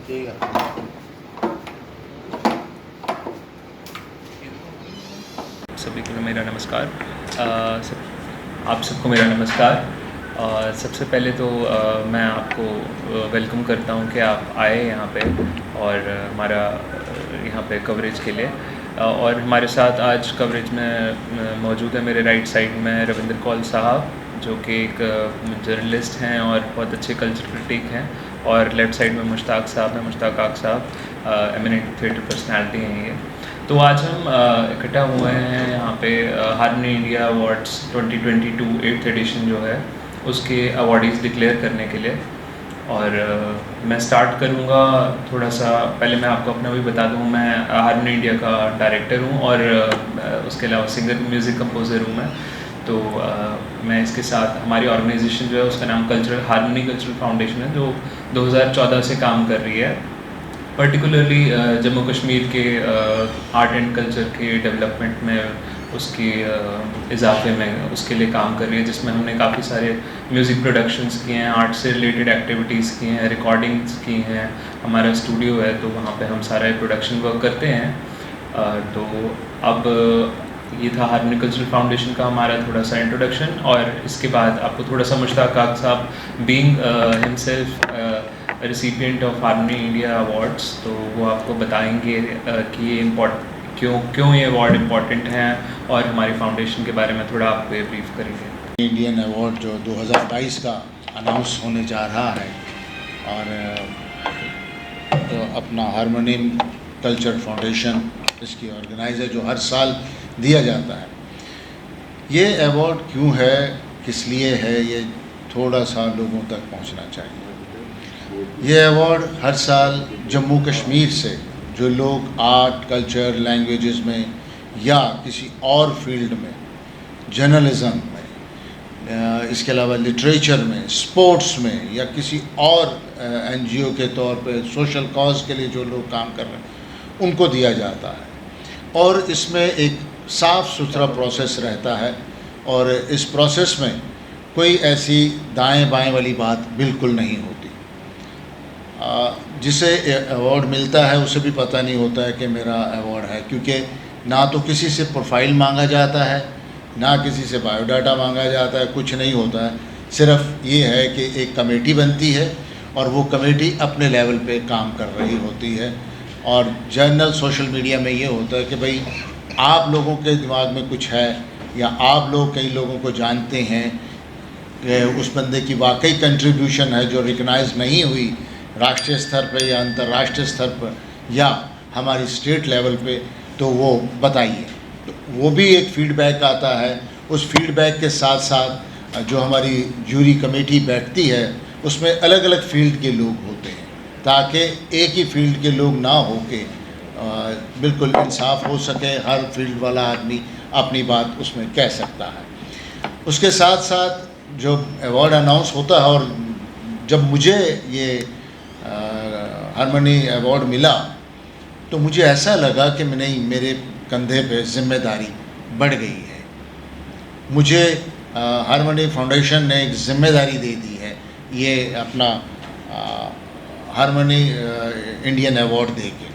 ठीक है। सभी को मेरा नमस्कार। आप सबको मेरा नमस्कार। सबसे पहले तो मैं आपको वेलकम करता हूं कि आप आए यहाँ पे और हमारा यहाँ पे कवरेज के लिए। और हमारे साथ आज कवरेज में मौजूद है मेरे राइट साइड में रविंद्र कौल साहब, जो कि एक जर्नलिस्ट हैं और बहुत अच्छे कल्चर क्रिटिक हैं। और लेफ़्ट साइड में मुश्ताक साहब हैं, मुश्ताक आक साहब, एमिनेंट थिएटर पर्सनैलिटी हैं ये। तो आज हम इकट्ठा हुए हैं यहाँ पे harmony India awards 2022 8th addition जो है उसके अवार्डीज़ डिक्लेयर करने के लिए। और मैं स्टार्ट करूँगा थोड़ा सा। पहले मैं आपको अपना भी बता दूँ, मैं हार्मनी इंडिया का डायरेक्टर हूँ और उसके अलावा सिंगर म्यूज़िक कंपोज़र हूँ मैं। तो मैं इसके साथ हमारी ऑर्गेनाइजेशन जो है उसका नाम हार्मनी कल्चरल फाउंडेशन है, जो 2014 से काम कर रही है, पर्टिकुलरली जम्मू कश्मीर के आर्ट एंड कल्चर के डेवलपमेंट में, उसके इजाफे में उसके लिए काम कर रही है, जिसमें हमने काफ़ी सारे म्यूज़िक प्रोडक्शंस किए हैं, आर्ट से रिलेटेड एक्टिविटीज़ की हैं, रिकॉर्डिंग्स की हैं। हमारा स्टूडियो है तो वहाँ पे हम सारा प्रोडक्शन वर्क करते हैं। तो अब ये था हार्मनी कल्चरल फाउंडेशन का हमारा थोड़ा सा इंट्रोडक्शन। और इसके बाद आपको थोड़ा सा मुश्ताक आक साहब being himself recipient of harmony India awards, तो वो आपको बताएंगे कि ये क्यों ये अवार्ड इम्पॉर्टेंट हैं और हमारी फाउंडेशन के बारे में थोड़ा आपको ये ब्रीफ करेंगे। इंडियन अवार्ड जो 2022 का अनाउंस होने जा रहा है, और तो अपना हार्मनी कल्चर फाउंडेशन इसकी ऑर्गेनाइज़र जो हर साल दिया जाता है। ये अवार्ड क्यों है, किस लिए है, ये थोड़ा सा लोगों तक पहुंचना चाहिए। ये अवार्ड हर साल जम्मू कश्मीर से जो लोग आर्ट, कल्चर, लैंग्वेजेस में या किसी और फील्ड में, जर्नलिज़म में, इसके अलावा लिटरेचर में, स्पोर्ट्स में या किसी और एनजीओ के तौर पे सोशल कॉज के लिए जो लोग काम कर रहे हैं, उनको दिया जाता है। और इसमें एक साफ़ सुथरा प्रोसेस रहता है, और इस प्रोसेस में कोई ऐसी दाएं बाएं वाली बात बिल्कुल नहीं होती। जिसे अवार्ड मिलता है उसे भी पता नहीं होता है कि मेरा अवार्ड है, क्योंकि ना तो किसी से प्रोफाइल मांगा जाता है, ना किसी से बायोडाटा मांगा जाता है, कुछ नहीं होता है। सिर्फ ये है कि एक कमेटी बनती है और वो कमेटी अपने लेवल पे काम कर रही होती है। और जर्नल सोशल मीडिया में ये होता है कि भाई आप लोगों के दिमाग में कुछ है, या आप लोग कई लोगों को जानते हैं कि उस बंदे की वाकई कंट्रीब्यूशन है जो रिकग्नाइज नहीं हुई राष्ट्रीय स्तर पे या अंतर्राष्ट्रीय स्तर पर या हमारी स्टेट लेवल पे, तो वो बताइए। तो वो भी एक फीडबैक आता है। उस फीडबैक के साथ साथ जो हमारी जूरी कमेटी बैठती है उसमें अलग अलग फील्ड के लोग होते हैं, ताकि एक ही फील्ड के लोग ना हो के बिल्कुल इंसाफ हो सके, हर फील्ड वाला आदमी अपनी बात उसमें कह सकता है। उसके साथ साथ जो अवार्ड अनाउंस होता है, और जब मुझे ये हार्मनी अवार्ड मिला तो मुझे ऐसा लगा कि नहीं, मेरे कंधे पे जिम्मेदारी बढ़ गई है। मुझे हार्मनी फाउंडेशन ने एक ज़िम्मेदारी दे दी है, ये अपना हार्मनी इंडियन अवार्ड दे के।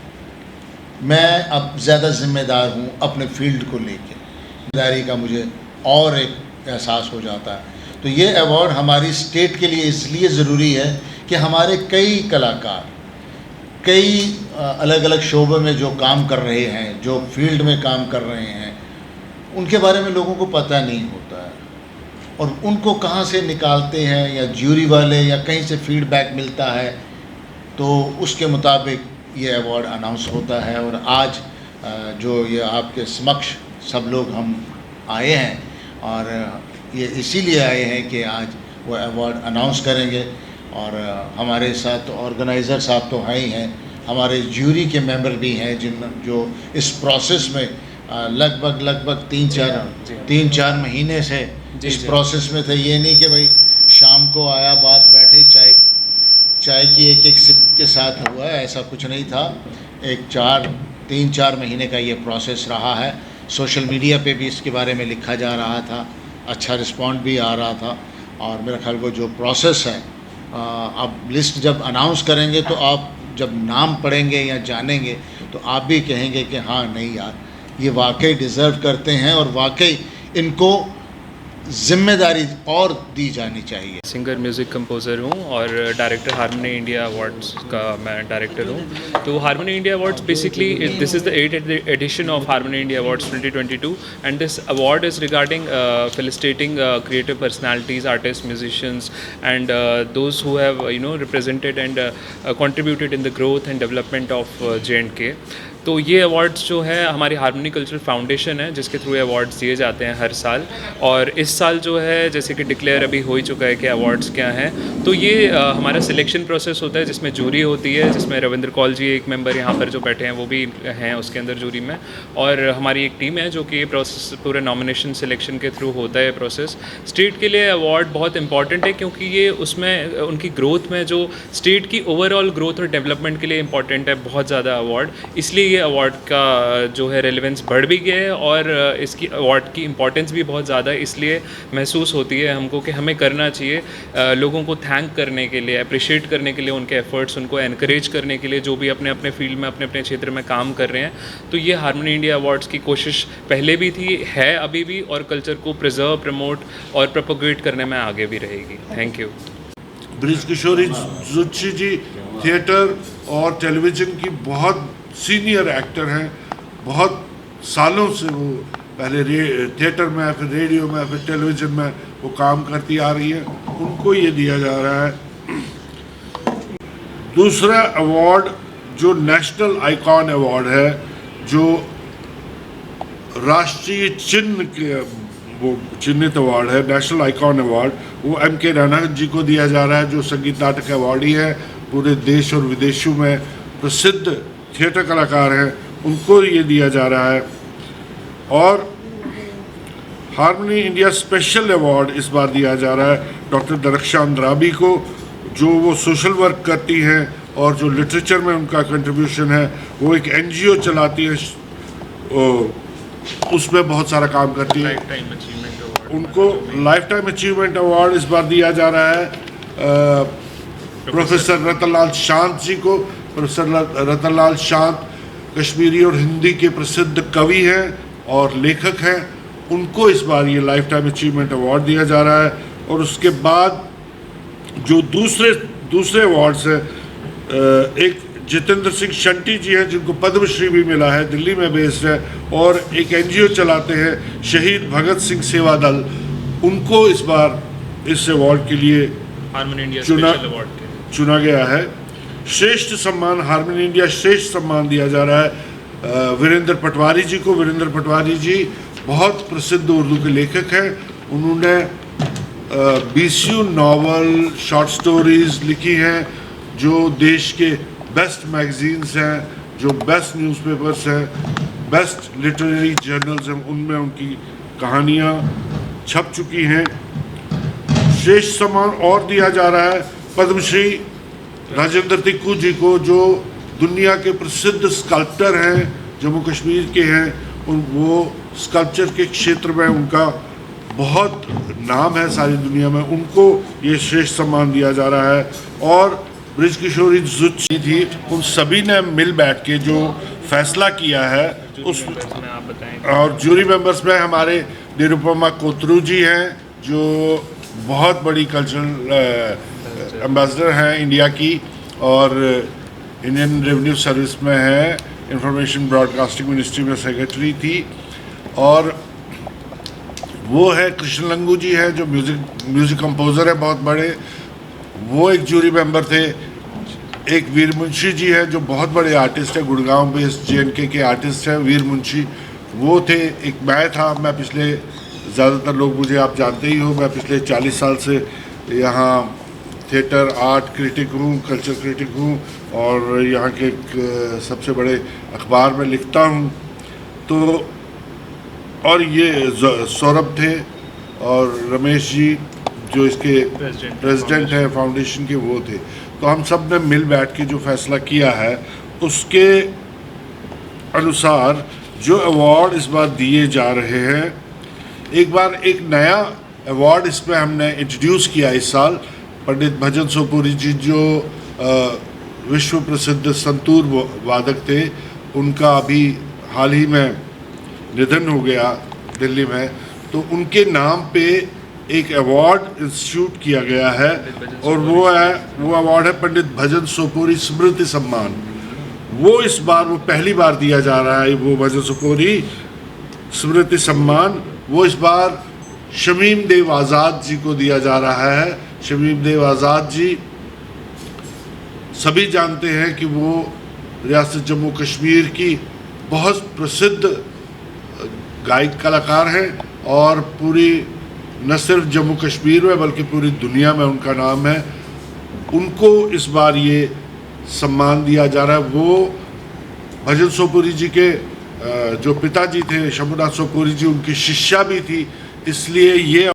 मैं अब ज़्यादा ज़िम्मेदार हूँ अपने फील्ड को लेके, जिम्मेदारी का मुझे और एक एहसास हो जाता है। तो ये अवार्ड हमारी स्टेट के लिए इसलिए ज़रूरी है कि हमारे कई कलाकार कई अलग अलग शोबे में जो काम कर रहे हैं, जो फील्ड में काम कर रहे हैं, उनके बारे में लोगों को पता नहीं होता है, और उनको कहाँ से निकालते हैं, या ज्यूरी वाले या कहीं से फीडबैक मिलता है, तो उसके मुताबिक ये अवार्ड अनाउंस होता है। और आज जो ये आपके समक्ष सब लोग हम आए हैं, और ये इसीलिए आए हैं कि आज वो अवार्ड अनाउंस करेंगे। और हमारे साथ ऑर्गेनाइज़र साहब तो हैं ही हैं, हमारे ज्यूरी के मेंबर भी हैं जो इस प्रोसेस में लगभग 3-4 महीने से इस प्रोसेस में थे। ये नहीं कि भाई शाम को आया, बात बैठे, चाय की एक सिप के साथ हुआ, ऐसा कुछ नहीं था। एक 3-4 महीने का ये प्रोसेस रहा है। सोशल मीडिया पे भी इसके बारे में लिखा जा रहा था, अच्छा रिस्पॉन्ड भी आ रहा था। और मेरा ख्याल वो जो प्रोसेस है, अब लिस्ट जब अनाउंस करेंगे तो आप जब नाम पढ़ेंगे या जानेंगे तो आप भी कहेंगे कि हाँ नहीं यार, ये वाकई डिज़र्व करते हैं और वाकई इनको ज़िम्मेदारी और दी जानी चाहिए। सिंगर म्यूज़िक कंपोज़र हूँ और डायरेक्टर हारमोनी इंडिया अवार्ड्स का मैं डायरेक्टर हूँ। तो harmony India awards basically this is the 8th edition of Harmony India Awards 2022 and this award is regarding felicitating creative personalities, artists, musicians and those who have represented and contributed in the growth and development of J&K। तो ये awards जो है हमारी harmony cultural foundation है जिसके through awards दिए जाते हैं हर साल, और इस साल जो है जैसे कि डिक्लेयर अभी हो ही चुका है कि अवार्ड्स क्या हैं। तो ये हमारा सिलेक्शन प्रोसेस होता है जिसमें जूरी होती है, जिसमें रविंद्र कौल जी एक मेंबर यहाँ पर जो बैठे हैं वो भी हैं उसके अंदर जूरी में, और हमारी एक टीम है जो कि ये प्रोसेस पूरे नॉमिनेशन सिलेक्शन के थ्रू होता है प्रोसेस। स्टेट के लिए अवार्ड बहुत इंपॉर्टेंट है क्योंकि ये उसमें उनकी ग्रोथ में जो स्टेट की ओवरऑल ग्रोथ और डेवलपमेंट के लिए इंपॉर्टेंट है बहुत ज़्यादा अवार्ड, इसलिए ये अवार्ड का जो है रेलेवेंस बढ़ भी गया है और इसकी अवार्ड की इम्पोर्टेंस भी बहुत ज़्यादा है। इसलिए महसूस होती है हमको कि हमें करना चाहिए लोगों को थैंक करने के लिए, अप्रिशिएट करने के लिए उनके एफर्ट्स, उनको एनकरेज करने के लिए जो भी अपने अपने फील्ड में अपने अपने क्षेत्र में काम कर रहे हैं। तो ये हारमोनी इंडिया अवार्ड्स की कोशिश पहले भी थी, है अभी भी, और कल्चर को प्रिजर्व, प्रमोट और प्रोपोगेट करने में आगे भी रहेगी। Thank you. Brij Kishori Jutshi ji theatre और टेलीविज़न की बहुत सीनियर एक्टर हैं। बहुत सालों से वो पहले थिएटर में, फिर रेडियो में, फिर टेलीविज़न में वो काम करती आ रही है। उनको ये दिया जा रहा है। दूसरा अवार्ड जो नेशनल आइकॉन अवार्ड है, जो राष्ट्रीय चिन्ह के वो चिन्हित अवार्ड है, नेशनल आइकॉन अवार्ड, वो M.K. रैना जी को दिया जा रहा है जो संगीत नाटक अवार्डी है, पूरे देश और विदेशों में प्रसिद्ध थिएटर कलाकार हैं, उनको ये दिया जा रहा है। और हारमोनी इंडिया स्पेशल अवार्ड इस बार दिया जा रहा है डॉक्टर दरख्शां अंद्राबी को, जो वो सोशल वर्क करती हैं और जो लिटरेचर में उनका कंट्रीब्यूशन है। वो एक NGO चलाती है, उसमें बहुत सारा काम करती है। उनको लाइफ टाइम अचीवमेंट अवार्ड इस बार दिया जा रहा है प्रोफेसर रतनलाल शांत जी को। प्रोफेसर रतनलाल शांत कश्मीरी और हिंदी के प्रसिद्ध कवि हैं और लेखक हैं, उनको इस बार ये लाइफ टाइम अचीवमेंट अवार्ड दिया जा रहा है। और उसके बाद जो दूसरे अवार्ड्स हैं, एक जितेंद्र सिंह शंटी जी हैं जिनको पद्मश्री भी मिला है, दिल्ली में बेस्ड है, और एक NGO चलाते हैं शहीद भगत सिंह सेवा दल, उनको इस बार इस अवार्ड के लिए हारमोनी इंडिया चुना गया है। श्रेष्ठ सम्मान, हारमोनी इंडिया श्रेष्ठ सम्मान दिया जा रहा है वीरेंद्र पटवारी जी को। वीरेंद्र पटवारी जी बहुत प्रसिद्ध उर्दू के लेखक हैं। उन्होंने 20 नॉवल, शॉर्ट स्टोरीज़ लिखी हैं जो देश के बेस्ट मैगजीन्स हैं, जो बेस्ट न्यूज़पेपर्स हैं, बेस्ट लिटरेरी जर्नल्स हैं, उनमें उनकी कहानियाँ छप चुकी हैं। श्रेष्ठ सम्मान और दिया जा रहा है पद्मश्री राजेंद्र तिक्कू जी को, जो दुनिया के प्रसिद्ध स्कल्प्टर हैं, जम्मू कश्मीर के हैं। वो स्कल्पचर के क्षेत्र में उनका बहुत नाम है सारी दुनिया में, उनको ये श्रेष्ठ सम्मान दिया जा रहा है। और ब्रिज किशोरी जुत्शी थी, उन सभी ने मिल बैठ के जो फैसला किया है उस में आप बताएं। और जूरी मेंबर्स में हमारे निरुपमा कोतरू जी हैं जो बहुत बड़ी कल्चरल एम्बेसडर हैं इंडिया की, और इंडियन रेवेन्यू सर्विस में है, इंफॉर्मेशन ब्रॉडकास्टिंग मिनिस्ट्री में सेक्रेटरी थी। और वो है कृष्ण लंगू जी हैं जो म्यूज़िक कंपोज़र है बहुत बड़े, वो एक जूरी मेंबर थे। एक वीर मुंशी जी है जो बहुत बड़े आर्टिस्ट है, गुड़गांव बेस्ड J&K के आर्टिस्ट हैं वीर मुंशी, वो थे। एक मैं था, मैं पिछले, ज़्यादातर लोग मुझे आप जानते ही हो, मैं पिछले 40 साल से यहाँ थिएटर आर्ट क्रिटिक हूँ, कल्चर क्रिटिक हूँ, और यहाँ के एक सबसे बड़े अखबार में लिखता हूँ। तो और ये सौरभ थे और रमेश जी जो इसके प्रेसिडेंट हैं फाउंडेशन के, वो थे। तो हम सब ने मिल बैठ के जो फैसला किया है उसके अनुसार जो अवार्ड इस बार दिए जा रहे हैं, एक बार एक नया अवार्ड इसमें हमने इंट्रोड्यूस किया इस साल। पंडित भजन सोपुरी जी जो विश्व प्रसिद्ध संतूर वादक थे, उनका अभी हाल ही में निधन हो गया दिल्ली में, तो उनके नाम पे एक अवार्ड इंस्टीट्यूट किया गया है और वो अवार्ड है पंडित भजन सोपोरी स्मृति सम्मान। वो इस बार वो पहली बार दिया जा रहा है, वो भजन सोपोरी स्मृति सम्मान वो इस बार शमीम देव आज़ाद जी को दिया जा रहा है। शमीम देव आज़ाद जी सभी जानते हैं कि वो रियासत जम्मू कश्मीर की बहुत प्रसिद्ध गायक कलाकार हैं और पूरी न सिर्फ जम्मू कश्मीर में बल्कि पूरी दुनिया में उनका नाम है। उनको इस बार ये सम्मान दिया जा रहा है। वो भजन सोपोरी जी के जो पिताजी थे शंभुनाथ सोपोरी जी, उनकी शिष्या भी थी, इसलिए ये